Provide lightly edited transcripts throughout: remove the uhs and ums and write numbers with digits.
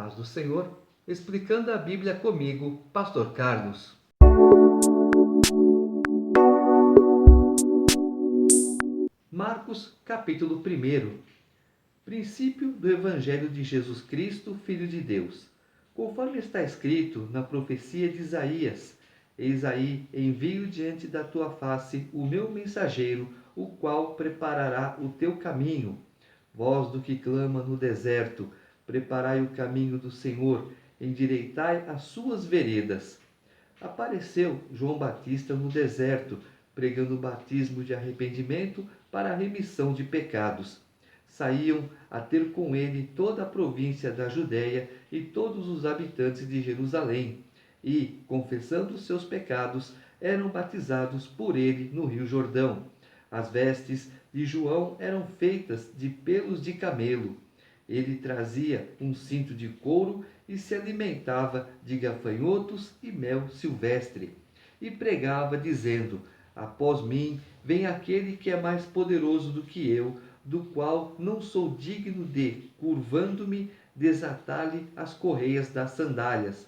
paz do Senhor, explicando a Bíblia comigo, Pastor Carlos. Marcos, capítulo 1. Princípio do Evangelho de Jesus Cristo, Filho de Deus. Conforme está escrito na profecia de Isaías: Eis aí, envio diante da tua face o meu mensageiro, o qual preparará o teu caminho. Voz do que clama no deserto: preparai o caminho do Senhor, endireitai as suas veredas. Apareceu João Batista no deserto, pregando o batismo de arrependimento para a remissão de pecados. Saíam a ter com ele toda a província da Judéia e todos os habitantes de Jerusalém, e, confessando os seus pecados, eram batizados por ele no rio Jordão. As vestes de João eram feitas de pelos de camelo. Ele trazia um cinto de couro e se alimentava de gafanhotos e mel silvestre. E pregava, dizendo: Após mim vem aquele que é mais poderoso do que eu, do qual não sou digno de, curvando-me, desatar-lhe as correias das sandálias.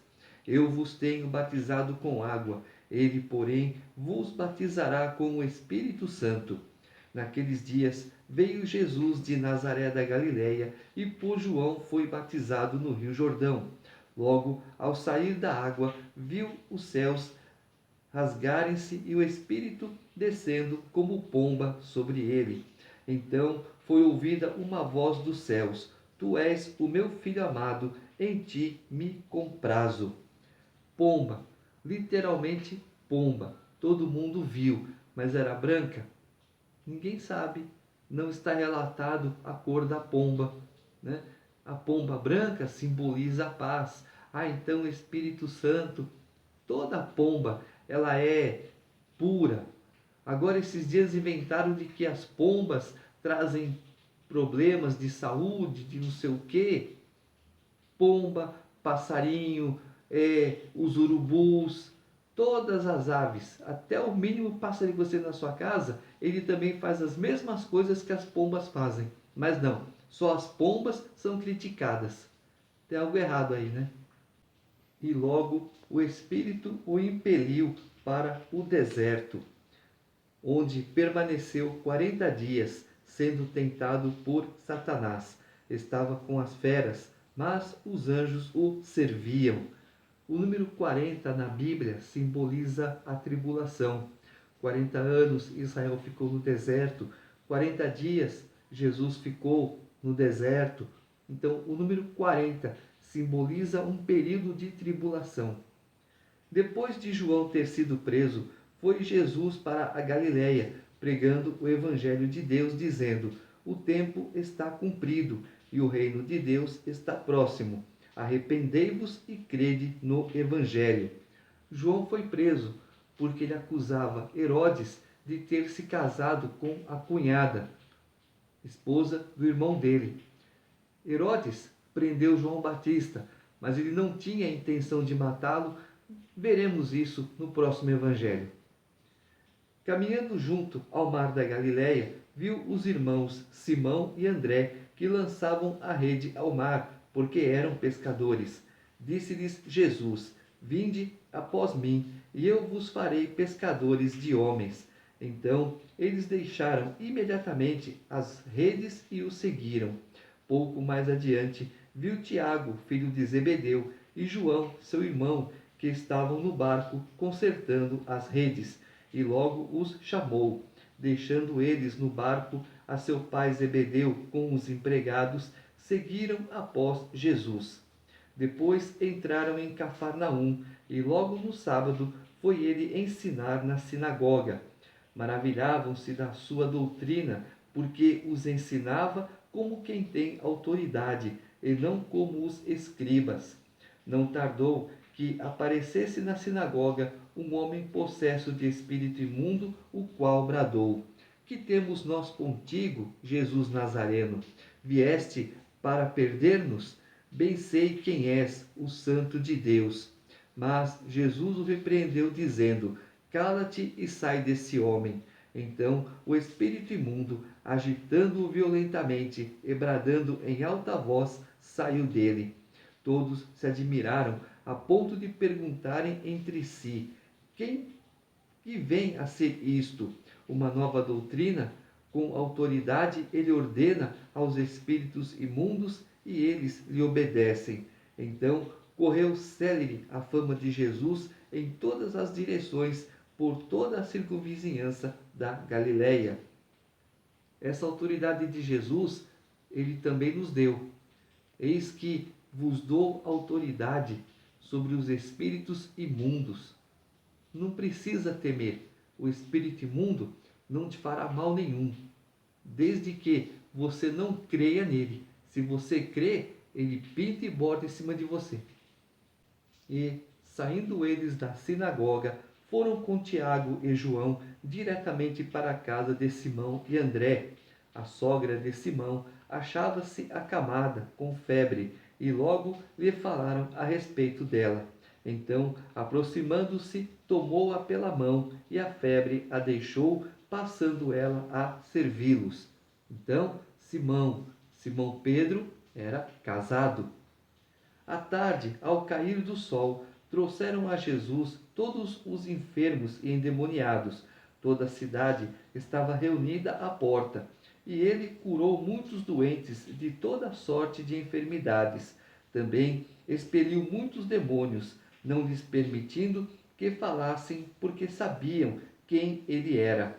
Eu vos tenho batizado com água, ele, porém, vos batizará com o Espírito Santo. Naqueles dias veio Jesus de Nazaré da Galileia e por João foi batizado no rio Jordão. Logo, ao sair da água, viu os céus rasgarem-se e o Espírito descendo como pomba sobre ele. Então foi ouvida uma voz dos céus: Tu és o meu filho amado, em ti me comprazo. Pomba, literalmente pomba. Todo mundo viu, mas era branca? Ninguém sabe. Não está relatado a cor da pomba, né? A pomba branca simboliza a paz. Então o Espírito Santo, toda pomba, ela é pura. Agora esses dias inventaram de que as pombas trazem problemas de saúde, de não sei o quê. Pomba, passarinho, os urubus, todas as aves, até o mínimo pássaro que você tem na sua casa, ele também faz as mesmas coisas que as pombas fazem. Mas não, só as pombas são criticadas. Tem algo errado aí, né? E logo o Espírito o impeliu para o deserto, onde permaneceu 40 dias, sendo tentado por Satanás. Estava com as feras, mas os anjos o serviam. O número 40 na Bíblia simboliza a tribulação. 40 anos Israel ficou no deserto, 40 dias Jesus ficou no deserto. Então, o número 40 simboliza um período de tribulação. Depois de João ter sido preso, foi Jesus para a Galileia, pregando o Evangelho de Deus, dizendo: O tempo está cumprido e o reino de Deus está próximo. Arrependei-vos e crede no Evangelho. João foi preso porque ele acusava Herodes de ter se casado com a cunhada, esposa do irmão dele. Herodes prendeu João Batista, mas ele não tinha a intenção de matá-lo. Veremos isso no próximo Evangelho. Caminhando junto ao mar da Galileia, viu os irmãos Simão e André, que lançavam a rede ao mar, porque eram pescadores. Disse-lhes Jesus: Vinde após mim, e eu vos farei pescadores de homens. Então eles deixaram imediatamente as redes e o seguiram. Pouco mais adiante, viu Tiago, filho de Zebedeu, e João, seu irmão, que estavam no barco consertando as redes, e logo os chamou. Deixando eles no barco a seu pai Zebedeu com os empregados, seguiram após Jesus. Depois entraram em Cafarnaum, e logo no sábado foi ele ensinar na sinagoga. Maravilhavam-se da sua doutrina, porque os ensinava como quem tem autoridade, e não como os escribas. Não tardou que aparecesse na sinagoga um homem possesso de espírito imundo, o qual bradou: Que temos nós contigo, Jesus Nazareno? Vieste para perder-nos? Bem sei quem és, o Santo de Deus. Mas Jesus o repreendeu, dizendo: Cala-te e sai desse homem. Então o espírito imundo, agitando-o violentamente e bradando em alta voz, saiu dele. Todos se admiraram a ponto de perguntarem entre si: quem que vem a ser isto? Uma nova doutrina? Com autoridade ele ordena aos espíritos imundos e eles lhe obedecem. Então correu célere a fama de Jesus em todas as direções, por toda a circunvizinhança da Galileia. Essa autoridade de Jesus, ele também nos deu. Eis que vos dou autoridade sobre os espíritos imundos. Não precisa temer. O espírito imundo não te fará mal nenhum, desde que você não creia nele. Se você crê, ele pinta e borda em cima de você. E, saindo eles da sinagoga, foram com Tiago e João diretamente para a casa de Simão e André. A sogra de Simão achava-se acamada, com febre, e logo lhe falaram a respeito dela. Então, aproximando-se, tomou-a pela mão, e a febre a deixou, passando ela a servi-los. Então, Simão Pedro, era casado. À tarde, ao cair do sol, trouxeram a Jesus todos os enfermos e endemoniados. Toda a cidade estava reunida à porta, e ele curou muitos doentes de toda sorte de enfermidades. Também expeliu muitos demônios, não lhes permitindo que falassem, porque sabiam quem ele era.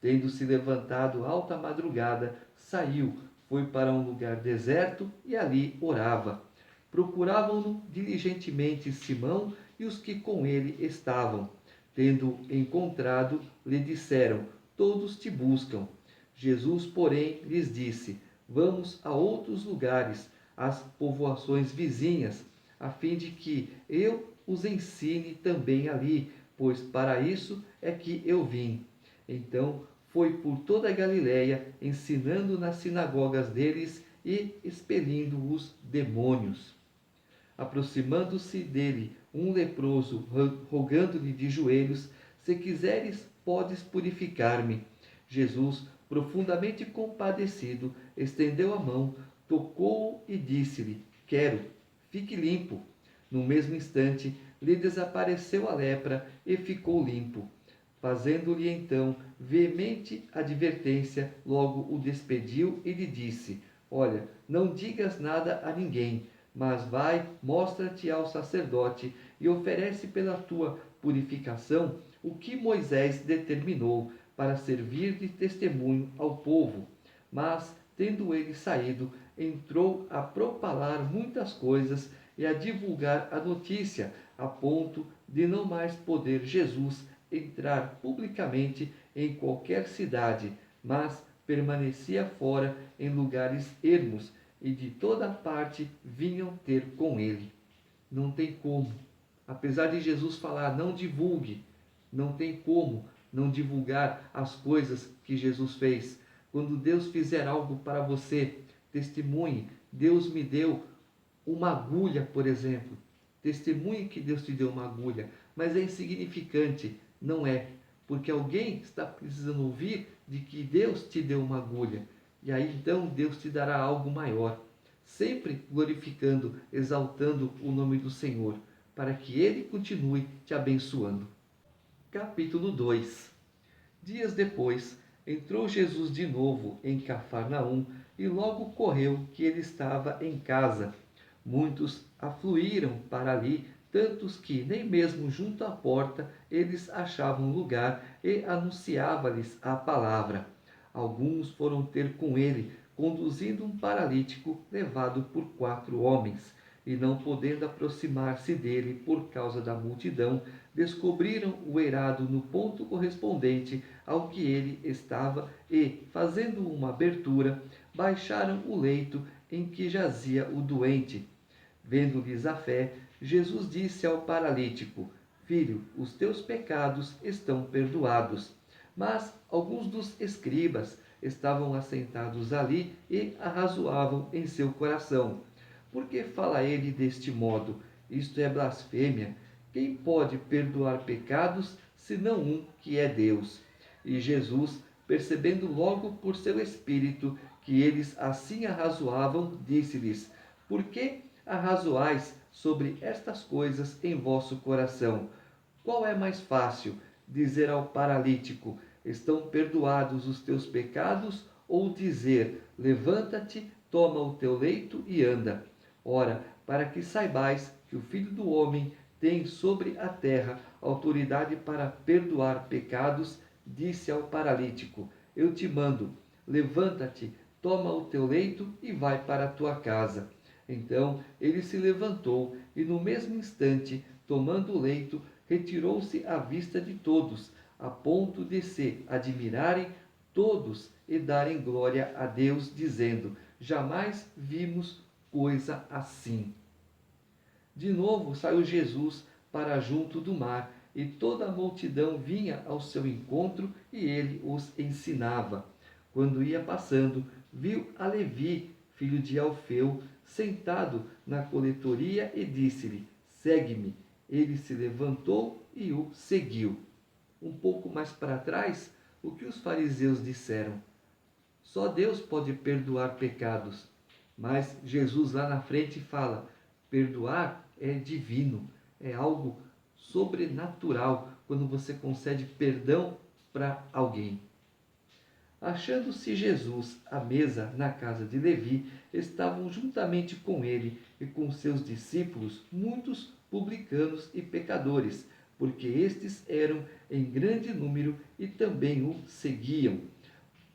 Tendo-se levantado alta madrugada, saiu, foi para um lugar deserto e ali orava. Procuravam-no diligentemente Simão e os que com ele estavam. Tendo encontrado, lhe disseram: todos te buscam. Jesus, porém, lhes disse: vamos a outros lugares, às povoações vizinhas, a fim de que eu os ensine também ali, pois para isso é que eu vim. Então foi por toda a Galiléia, ensinando nas sinagogas deles e expelindo os demônios. Aproximando-se dele um leproso, rogando-lhe de joelhos: se quiseres, podes purificar-me. Jesus, profundamente compadecido, estendeu a mão, tocou-o e disse-lhe: quero, fique limpo. No mesmo instante, lhe desapareceu a lepra e ficou limpo. Fazendo-lhe então veemente advertência, logo o despediu e lhe disse: olha, não digas nada a ninguém, mas vai, mostra-te ao sacerdote e oferece pela tua purificação o que Moisés determinou, para servir de testemunho ao povo. Mas, tendo ele saído, entrou a propalar muitas coisas e a divulgar a notícia, a ponto de não mais poder Jesus entrar publicamente em qualquer cidade, mas permanecia fora em lugares ermos, e de toda parte vinham ter com ele. Não tem como. Apesar de Jesus falar: não divulgue, não tem como não divulgar as coisas que Jesus fez. Quando Deus fizer algo para você, testemunhe. Deus me deu uma agulha, por exemplo. Testemunhe que Deus te deu uma agulha, mas é insignificante. Não é, porque alguém está precisando ouvir de que Deus te deu uma agulha. E aí então Deus te dará algo maior. Sempre glorificando, exaltando o nome do Senhor, para que Ele continue te abençoando. Capítulo 2. Dias depois, entrou Jesus de novo em Cafarnaum, e logo correu que ele estava em casa. Muitos afluíram para ali, tantos que nem mesmo junto à porta eles achavam lugar, e anunciava-lhes a palavra. Alguns foram ter com ele, conduzindo um paralítico levado por 4 homens, e não podendo aproximar-se dele por causa da multidão, descobriram o eirado no ponto correspondente ao que ele estava e, fazendo uma abertura, baixaram o leito em que jazia o doente. Vendo-lhes a fé, Jesus disse ao paralítico: filho, os teus pecados estão perdoados. Mas alguns dos escribas estavam assentados ali e arrazoavam em seu coração: por que fala ele deste modo? Isto é blasfêmia. Quem pode perdoar pecados, senão um que é Deus? E Jesus, percebendo logo por seu espírito que eles assim arrazoavam, disse-lhes: por que arrazoais sobre estas coisas em vosso coração? Qual é mais fácil, dizer ao paralítico: estão perdoados os teus pecados, ou dizer: levanta-te, toma o teu leito e anda? Ora, para que saibais que o Filho do Homem tem sobre a terra autoridade para perdoar pecados, disse ao paralítico: eu te mando, levanta-te, toma o teu leito e vai para a tua casa. Então ele se levantou e, no mesmo instante, tomando o leito, retirou-se à vista de todos, a ponto de se admirarem todos e darem glória a Deus, dizendo: jamais vimos coisa assim. De novo saiu Jesus para junto do mar, e toda a multidão vinha ao seu encontro, e ele os ensinava. Quando ia passando, viu a Levi, filho de Alfeu, sentado na coletoria, e disse-lhe: segue-me. Ele se levantou e o seguiu. Um pouco mais para trás, o que os fariseus disseram? Só Deus pode perdoar pecados. Mas Jesus lá na frente fala: perdoar é divino, é algo sobrenatural quando você concede perdão para alguém. Achando-se Jesus à mesa na casa de Levi, estavam juntamente com ele e com seus discípulos muitos publicanos e pecadores, porque estes eram em grande número e também o seguiam.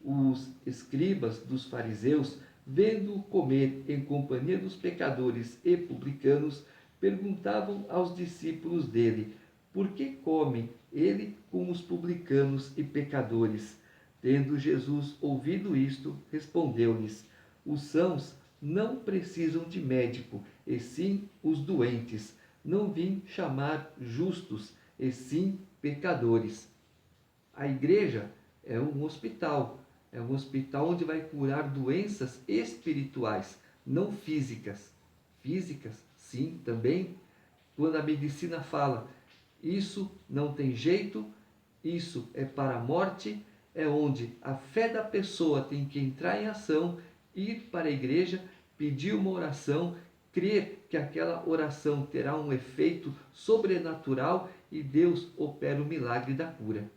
Os escribas dos fariseus, vendo-o comer em companhia dos pecadores e publicanos, perguntavam aos discípulos dele: por que come ele com os publicanos e pecadores? Tendo Jesus ouvido isto, respondeu-lhes: os sãos não precisam de médico, e sim os doentes. Não vim chamar justos, e sim pecadores. A igreja é um hospital. É um hospital onde vai curar doenças espirituais, não físicas. Físicas, sim, também. Quando a medicina fala, isso não tem jeito, isso é para a morte, é onde a fé da pessoa tem que entrar em ação, ir para a igreja, pedir uma oração, crer que aquela oração terá um efeito sobrenatural e Deus opera o milagre da cura.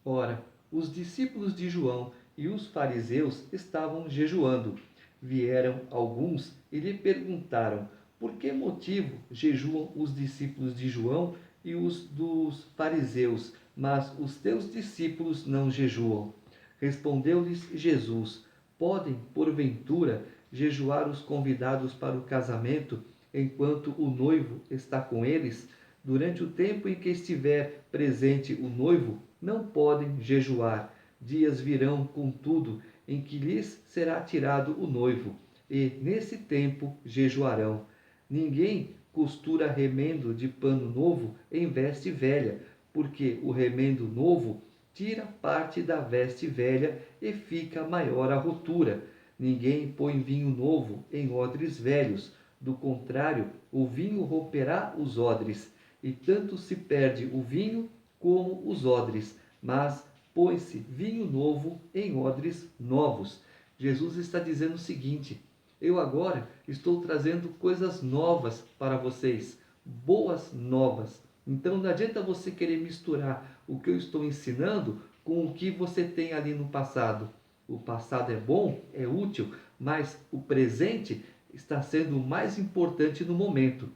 Ora, os discípulos de João e os fariseus estavam jejuando. Vieram alguns e lhe perguntaram: por que motivo jejuam os discípulos de João e os dos fariseus, mas os teus discípulos não jejuam? Respondeu-lhes Jesus: podem, porventura, jejuar os convidados para o casamento, enquanto o noivo está com eles? Durante o tempo em que estiver presente o noivo, não podem jejuar. Dias virão, contudo, em que lhes será tirado o noivo, e nesse tempo jejuarão. Ninguém costura remendo de pano novo em veste velha, porque o remendo novo tira parte da veste velha e fica maior a rotura. Ninguém põe vinho novo em odres velhos, do contrário, o vinho romperá os odres, e tanto se perde o vinho como os odres, mas põe-se vinho novo em odres novos. Jesus está dizendo o seguinte: eu agora estou trazendo coisas novas para vocês, boas novas. Então não adianta você querer misturar o que eu estou ensinando com o que você tem ali no passado. O passado é bom, é útil, mas o presente está sendo o mais importante no momento.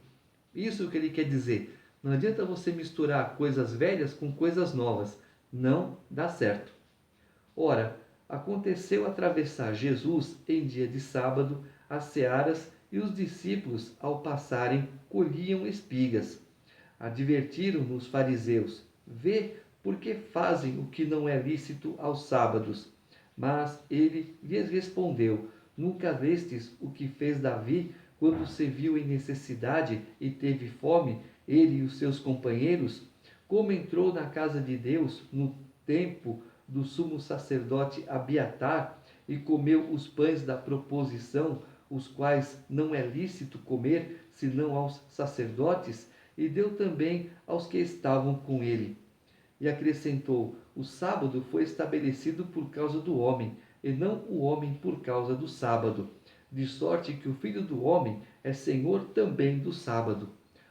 Isso é o que ele quer dizer. Não adianta você misturar coisas velhas com coisas novas. Não dá certo. Ora, aconteceu atravessar Jesus em dia de sábado as searas, e os discípulos, ao passarem, colhiam espigas. Advertiram-no os fariseus: vê, porque fazem o que não é lícito aos sábados. Mas ele lhes respondeu: nunca vestes o que fez Davi quando se viu em necessidade e teve fome, ele e os seus companheiros? Como entrou na casa de Deus no tempo do sumo sacerdote Abiatar e comeu os pães da proposição, os quais não é lícito comer senão aos sacerdotes, e deu também aos que estavam com ele. E acrescentou: o sábado foi estabelecido por causa do homem, e não o homem por causa do sábado. de sorte que o Filho do Homem é Senhor também do sábado.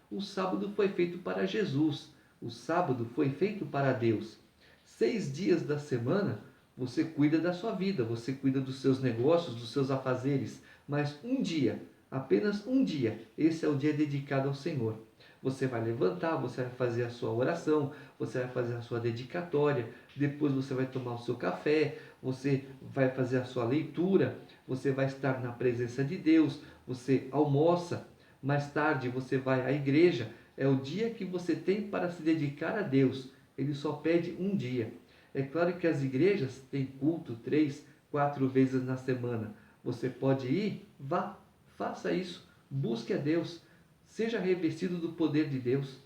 O sábado foi feito para Jesus, o sábado foi feito para Deus. 6 dias da semana você cuida da sua vida, você cuida dos seus negócios, dos seus afazeres, mas um dia, apenas um dia, esse é o dia dedicado ao Senhor. Você vai levantar, você vai fazer a sua oração, você vai fazer a sua dedicatória, depois você vai tomar o seu café, você vai fazer a sua leitura, você vai estar na presença de Deus, você almoça, mais tarde você vai à igreja. É o dia que você tem para se dedicar a Deus. Ele só pede um dia. É claro que as igrejas têm culto 3, 4 vezes na semana. Você pode ir? Vá, faça isso. Busque a Deus. Seja revestido do poder de Deus.